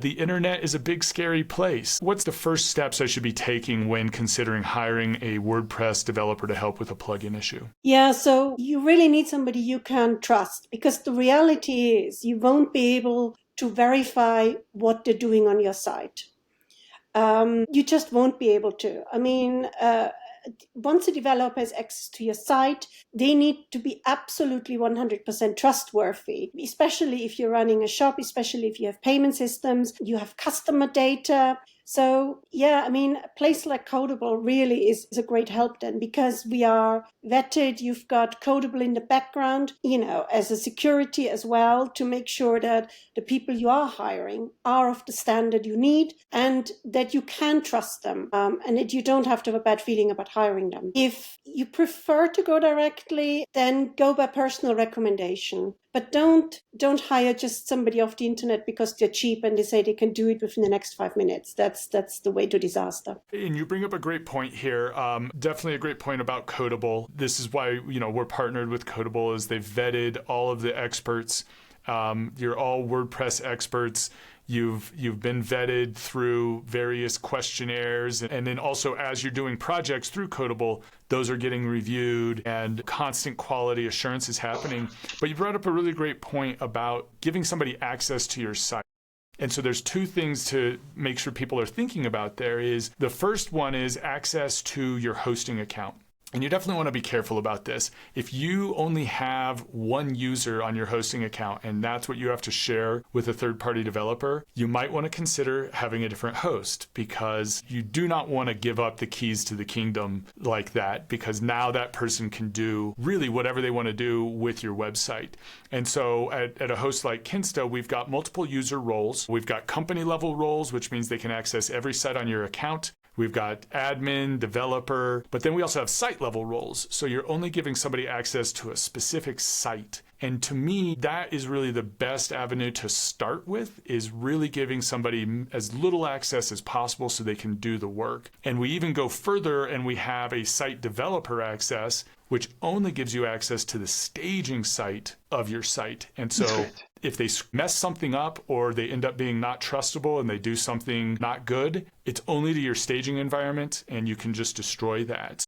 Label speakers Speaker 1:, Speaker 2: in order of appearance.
Speaker 1: The internet is a big, scary place. What's the first steps I should be taking when considering hiring a WordPress developer to help with a plugin issue?
Speaker 2: Yeah, so you really need somebody you can trust, because the reality is you won't be able to verify what they're doing on your site. You just won't be able to. I mean, once a developer has access to your site, they need to be absolutely 100% trustworthy, especially if you're running a shop, especially if you have payment systems, you have customer data. So yeah, I mean, a place like Codeable really is a great help then, because we are vetted. You've got Codeable in the background, as a security as well, to make sure that the people you are hiring are of the standard you need and that you can trust them, and that you don't have to have a bad feeling about hiring them. If you prefer to go directly, then go by personal recommendation. But don't hire just somebody off the internet because they're cheap and they say they can do it within the next 5 minutes. That's the way to disaster.
Speaker 1: And you bring up a great point here. Definitely a great point about Codeable. This is why we're partnered with Codeable, is they've vetted all of the experts. You're all WordPress experts. You've been vetted through various questionnaires, and then also as you're doing projects through Codeable, those are getting reviewed and constant quality assurance is happening. But you brought up a really great point about giving somebody access to your site. And so there's two things to make sure people are thinking about there. Is the first one is access to your hosting account. And you definitely want to be careful about this. If you only have one user on your hosting account and that's what you have to share with a third-party developer, you might want to consider having a different host, because you do not want to give up the keys to the kingdom like that, because now that person can do really whatever they want to do with your website. And so at a host like Kinsta, we've got multiple user roles. We've got company level roles, which means they can access every site on your account. We've got admin, developer, but then we also have site level roles. So you're only giving somebody access to a specific site. And to me, that is really the best avenue to start with, is really giving somebody as little access as possible so they can do the work. And we even go further and we have a site developer access, which only gives you access to the staging site of your site. And so if they mess something up or they end up being not trustable and they do something not good, it's only to your staging environment and you can just destroy that.